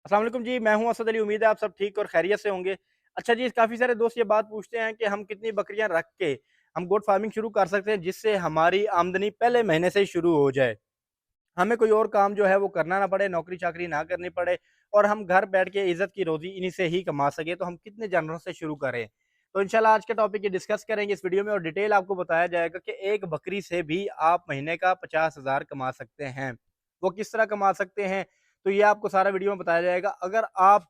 अस्सलाम वालेकुम जी, मैं हूँ असद अली। उम्मीद है आप सब ठीक और खैरियत से होंगे। अच्छा जी, काफ़ी सारे दोस्त ये बात पूछते हैं कि हम कितनी बकरियाँ रख के हम गोट फार्मिंग शुरू कर सकते हैं जिससे हमारी आमदनी पहले महीने से ही शुरू हो जाए। हमें कोई और काम जो है वो करना ना पड़े, नौकरी-चाकरी ना करनी पड़े और हम घर बैठ के इज़्ज़त की रोज़ी इन्हीं से ही कमा सकें, तो हम कितने जानवरों से शुरू करें? तो इंशाल्लाह आज के टॉपिक ये डिस्कस करेंगे इस वीडियो में और डिटेल आपको बताया जाएगा कि एक बकरी से भी आप महीने का 50,000 कमा सकते हैं। वो किस तरह कमा सकते हैं? तो ये आपको सारा वीडियो में बताया जाएगा। अगर आप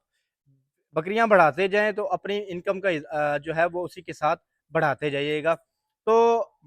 बकरियाँ बढ़ाते जाएँ तो अपनी इनकम का जो है वो उसी के साथ बढ़ाते जाइएगा। तो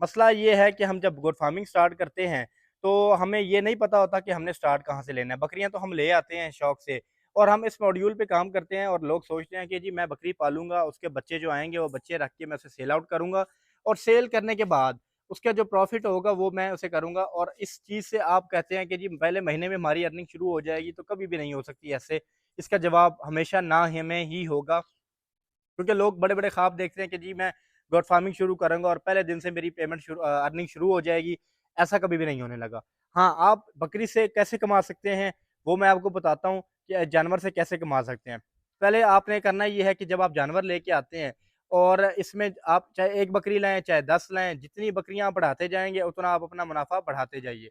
मसला ये है कि हम जब गोट फार्मिंग स्टार्ट करते हैं, तो हमें ये नहीं पता होता कि हमने स्टार्ट कहाँ से लेना है। बकरियाँ तो हम ले आते हैं शौक से और हम इस मॉड्यूल पे काम करते हैं और लोग सोचते हैं कि जी मैं बकरी पालूँगा, उसके बच्चे जो आएँगे वो बच्चे रख के मैं उसे सेल आउट करूँगा और सेल करने के बाद उसका जो प्रॉफ़िट होगा वो मैं उसे करूँगा और इस चीज़ से आप कहते हैं कि जी पहले महीने में हमारी अर्निंग शुरू हो जाएगी, तो कभी भी नहीं हो सकती ऐसे। इसका जवाब हमेशा ना ही में ही होगा क्योंकि लोग बड़े-बड़े ख्वाब देखते हैं कि जी मैं गोट फार्मिंग शुरू करूँगा और पहले दिन से मेरी अर्निंग शुरू हो जाएगी, ऐसा कभी भी नहीं होने लगा। हाँ, आप बकरी से कैसे कमा सकते हैं, वो मैं आपको बताता हूँ कि जानवर से कैसे कमा सकते हैं। पहले आपने करना ये है कि जब आप जानवर लेके आते हैं और इसमें आप चाहे 1 बकरी लाएँ, चाहे 10 लाएँ, जितनी बकरियाँ आप बढ़ाते जाएँगे, उतना आप अपना मुनाफ़ा बढ़ाते जाइए।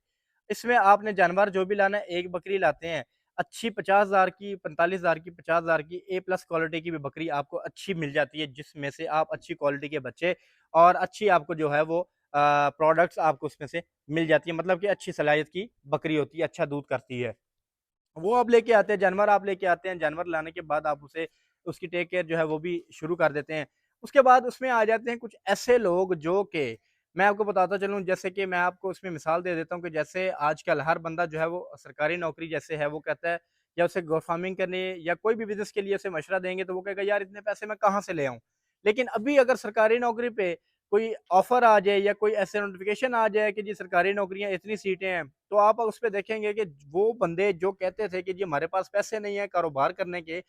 इसमें आपने जानवर जो भी लाना है, 1 बकरी लाते हैं, अच्छी 50,000 की, 45,000 की, 50,000 की ए प्लस क्वालिटी की भी बकरी आपको अच्छी मिल जाती है, जिसमें से आप अच्छी क्वालिटी के बच्चे और अच्छी आपको जो है वो प्रोडक्ट्स आपको उसमें से मिल जाती है। मतलब कि अच्छी सलाहियत की बकरी होती है, अच्छा दूध करती है। वो आप लेके आते हैं, जानवर आप लेके आते हैं, जानवर लाने के बाद आप उसे उसकी टेक केयर जो है वो भी शुरू कर देते हैं। उसके बाद उसमें आ जाते हैं कुछ ऐसे लोग जो कि मैं आपको बताता चलूँ जैसे कि मैं आपको उसमें मिसाल दे देता हूँ कि जैसे आजकल हर बंदा जो है वो सरकारी नौकरी जैसे है वो कहता है या उसे गो फार्मिंग करने या कोई भी बिज़नेस के लिए उसे मशवरा देंगे तो वो कहेगा यार इतने पैसे मैं कहाँ से ले आऊँ? लेकिन अभी अगर सरकारी नौकरी पे कोई ऑफ़र आ जाए या कोई ऐसे नोटिफ़िकेशन आ जाए कि जी सरकारी नौकरियाँ इतनी सीटें हैं, तो आप उस पे देखेंगे कि वो बंदे जो कहते थे कि जी हमारे पास पैसे नहीं है कारोबार करने के,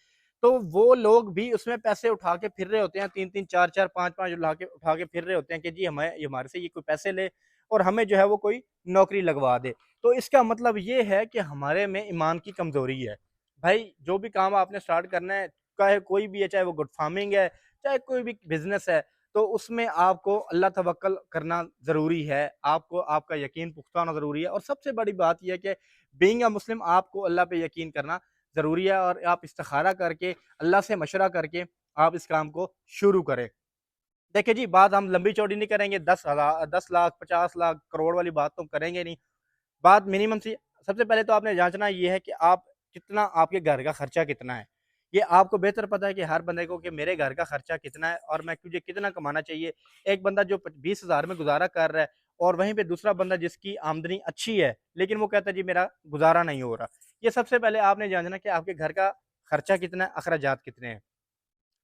तो वो लोग भी उसमें पैसे उठा के फिर रहे होते हैं 3-3 4-4 5-5 उठा के फिर रहे होते हैं कि जी हमारे से ये कोई पैसे ले और हमें जो है वो कोई नौकरी लगवा दे। तो इसका मतलब ये है कि हमारे में ईमान की कमज़ोरी है। भाई जो भी काम आपने स्टार्ट करना है, चाहे कोई भी है, चाहे वो गुड फार्मिंग है, चाहे कोई भी बिज़नेस है, तो उसमें आपको अल्लाह तवक्कल करना ज़रूरी है। आपको आपका यकीन पुख्ता होना ज़रूरी है और सबसे बड़ी बात ये है कि बीइंग अ मुस्लिम आपको अल्लाह पे यकीन करना ज़रूरी है और आप इस्तिखारा करके, अल्लाह से मशवरा करके आप इस काम को शुरू करें। देखिए जी, बात हम लंबी-चौड़ी नहीं करेंगे, 10 लाख, 50 लाख, करोड़ वाली बात तो हम करेंगे नहीं। बात मिनिमम सी सबसे पहले तो आपने जाँचना ये है कि आप कितना आपके घर का खर्चा कितना है? ये आपको बेहतर पता है कि हर बंदे को कि मेरे घर का खर्चा कितना है और मैं मुझे कितना कमाना चाहिए। एक बंदा जो प 20,000 में गुज़ारा कर रहा है और वहीं पे दूसरा बंदा जिसकी आमदनी अच्छी है, लेकिन वो कहता है जी मेरा गुज़ारा नहीं हो रहा। ये सबसे पहले आपने जाँचना कि आपके घर का खर्चा कितना है, अखराजात कितने हैं।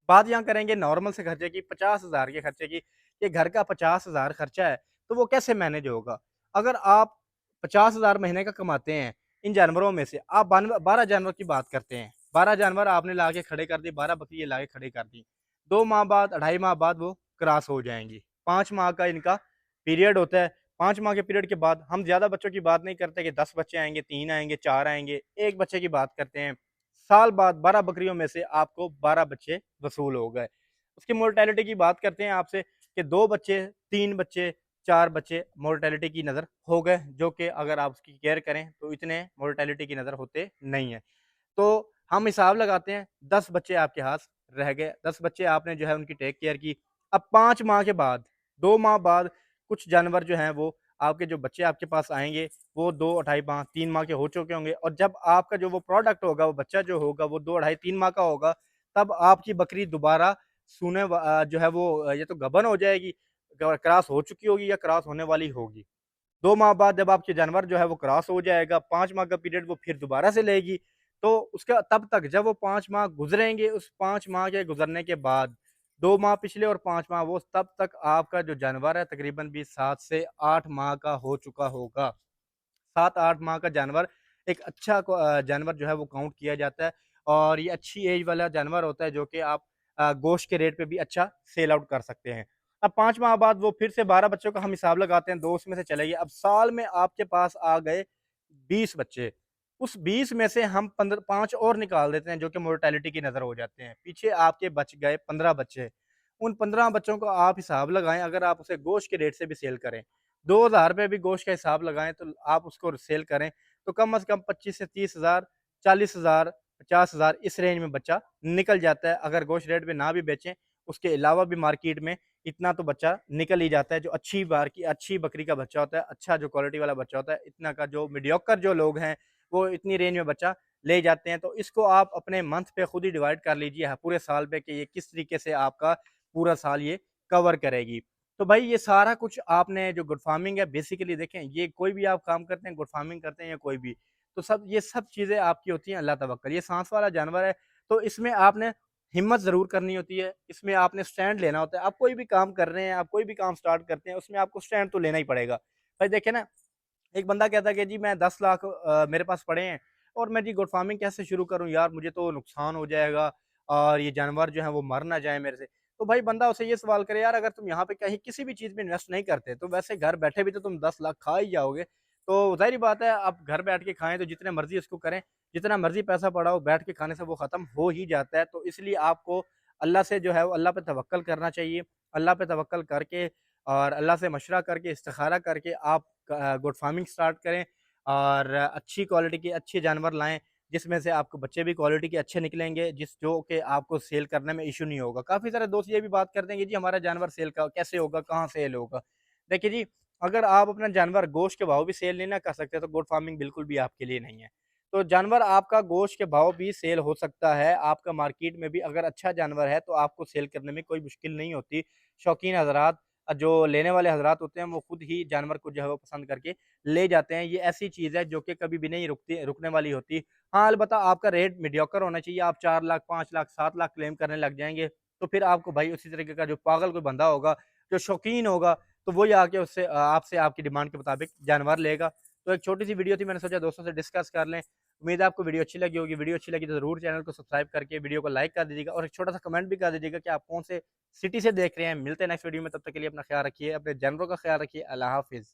बात यहाँ करेंगे नॉर्मल से खर्चे की, 50,000 के खर्चे की, कि घर का 50,000 खर्चा है, तो वो कैसे मैनेज होगा? अगर आप 50,000 महीने का कमाते हैं, इन जानवरों में से आप 12 जानवर की बात करते हैं, 12 जानवर आपने ला के खड़े कर दिए, 12 बकरियाँ ला के खड़े कर दी। 2 माह बाद, 2.5 माह बाद वो क्रॉस हो जाएँगी। 5 माह का इनका पीरियड होता है, 5 माह के पीरियड के बाद हम ज़्यादा बच्चों की बात नहीं करते कि 10 बच्चे आएँगे, 3 आएँगे, 4 आएँगे, 1 बच्चे की बात करते हैं। साल बाद 12 बकरियों में से आपको 12 बच्चे वसूल हो गए। उसकी मोर्टेलिटी की बात करते हैं आपसे कि 2 बच्चे, 3 बच्चे, 4 बच्चे मोर्टेलिटी की नज़र हो गए, जो कि अगर आप उसकी केयर करें तो इतने मोर्टेलिटी की नज़र होते नहीं हैं। तो हम हिसाब लगाते हैं 10 बच्चे आपके हाथ रह गए, 10 बच्चे आपने जो है उनकी टेक केयर की। अब 5 माह के बाद, 2 माह बाद कुछ जानवर जो हैं वो आपके जो बच्चे आपके पास आएँगे, वो 2 ढाई माह, 3 माह के हो चुके होंगे और जब आपका जो वो प्रोडक्ट होगा, वो बच्चा जो होगा वो 2 ढाई 3 माह का होगा, तब आपकी बकरी दोबारा जो है वो या तो गाभिन हो जाएगी, क्रॉस हो चुकी होगी या क्रॉस होने वाली होगी। 2 माह बाद जब आपके जानवर जो है वो क्रॉस हो जाएगा, 5 माह का पीरियड वो फिर दोबारा से लेगी। तो उसका तब तक जब वो 5 माह गुज़रेंगे, उस 5 माह के गुज़रने के बाद 2 माह पिछले और 5 माह वो तब तक आपका जो जानवर है तकरीबन भी 7 से 8 माह का हो चुका होगा। 7-8 माह का जानवर एक अच्छा जानवर जो है वो काउंट किया जाता है और ये अच्छी एज वाला जानवर होता है जो कि आप गोश्त के रेट पे भी अच्छा सेल आउट कर सकते हैं। अब 5 माह बाद वो फिर से 12 बच्चों का हम हिसाब लगाते हैं, 2 उसमें से चले गए। अब साल में आपके पास आ गए 20 बच्चे। उस 20 में से हम 15 5 और निकाल देते हैं जो कि मोर्टेलिटी की नज़र हो जाते हैं। पीछे आपके बच गए 15 बच्चे। उन 15 बच्चों को आप हिसाब लगाएँ, अगर आप उसे गोश्त के रेट से भी सेल करें, ₹2000 भी गोश्त का हिसाब लगाएँ तो आप उसको सेल करें तो कम से कम 25 से 30,000, 40,000, 50,000 इस रेंज में बच्चा निकल जाता है। अगर गोश्त रेट पे ना भी बेचें, उसके अलावा भी मार्केट में इतना तो बच्चा निकल ही जाता है। जो अच्छी बकरी का बच्चा होता है, अच्छा जो क्वालिटी वाला बच्चा होता है, इतना का जो मीडियोकर जो लोग हैं, वो इतनी रेंज में बच्चा ले जाते हैं। तो इसको आप अपने मंथ पे खुद ही डिवाइड कर लीजिए, पूरे साल पे, कि ये किस तरीके से आपका पूरा साल ये कवर करेगी। तो भाई ये सारा कुछ आपने जो गुड फार्मिंग है बेसिकली देखें, ये कोई भी आप काम करते हैं, गुड फार्मिंग करते हैं या कोई भी, तो ये सब चीज़ें आपकी होती हैं अल्लाह तवक्कल। ये साँस वाला जानवर है, तो इसमें आपने हिम्मत ज़रूर करनी होती है, इसमें आपने स्टैंड लेना होता है। आप कोई भी काम कर रहे हैं, आप कोई भी काम स्टार्ट करते हैं, उसमें आपको स्टैंड तो लेना ही पड़ेगा। भाई देखिए ना, एक बंदा कहता है कि जी मैं 10 लाख मेरे पास पड़े हैं और मैं जी गोट फार्मिंग कैसे शुरू करूँ यार, मुझे तो नुकसान हो जाएगा और ये जानवर जो है वो मर ना जाए मेरे से। तो भाई बंदा उसे ये सवाल करे, यार अगर तुम यहाँ पे कहीं किसी भी चीज़ में इन्वेस्ट नहीं करते तो वैसे घर बैठे भी तो तुम 10 लाख खा ही जाओगे। तो ज़ाहिर-सी बात है, आप घर बैठ के खाएँ तो जितने मर्ज़ी उसको करें, जितना मर्ज़ी पैसा पड़ा हो, बैठ के खाने से वो ख़त्म हो ही जाता है। तो इसलिए आपको अल्लाह से जो है वो अल्लाह पे तवक्कल करना चाहिए। अल्लाह पे तवक्कल करके और अल्लाह से मशवरा करके, इस्तिखारा करके आप गुड फार्मिंग स्टार्ट करें और अच्छी क्वालिटी के अच्छे जानवर लाएँ, जिसमें से आपको बच्चे भी क्वालिटी के अच्छे निकलेंगे, जो कि आपको सेल करने में इश्यू नहीं होगा। काफ़ी सारे दोस्त ये भी बात करते हैं कि जी हमारा जानवर सेल का कैसे होगा, कहाँ सेल होगा? देखिए जी, अगर आप अपना जानवर गोश्त के भाव भी सेल नहीं ना कर सकते, तो गुड फार्मिंग बिल्कुल भी आपके लिए नहीं है। तो जानवर आपका गोश्त के भाव भी सेल हो सकता है, आपका मार्केट में भी अगर अच्छा जानवर है, तो आपको सेल करने में कोई मुश्किल नहीं होती। शौकीन हज़रात जो लेने वाले हज़रात होते हैं, वो खुद ही जानवर को जो है वो पसंद करके ले जाते हैं। ये ऐसी चीज़ है जो कि कभी भी नहीं रुकने वाली होती। हाँ, अलबत्ता आपका रेट मीडियोकर होना चाहिए। आप 4 लाख, 5 लाख, 7 लाख क्लेम करने लग जाएँगे, तो फिर आपको भाई उसी तरीके का जो पागल कोई बंदा होगा, जो शौकीन होगा, तो वही आके उससे आपसे आपकी डिमांड के मुताबिक जानवर लेगा। तो एक छोटी-सी वीडियो थी, मैंने सोचा दोस्तों से डिस्कस कर लें। उम्मीद है आपको वीडियो अच्छी लगी होगी। वीडियो अच्छी लगी तो ज़रूर चैनल को सब्सक्राइब करके वीडियो को लाइक कर दीजिएगा और एक छोटा-सा कमेंट भी कर दीजिएगा कि आप कौन से सिटी से देख रहे हैं। मिलते हैं नेक्स्ट वीडियो में, तब तक के लिए अपना ख्याल रखिए, अपने जानवरों का ख्याल रखिए। अल्लाह हाफ़िज़।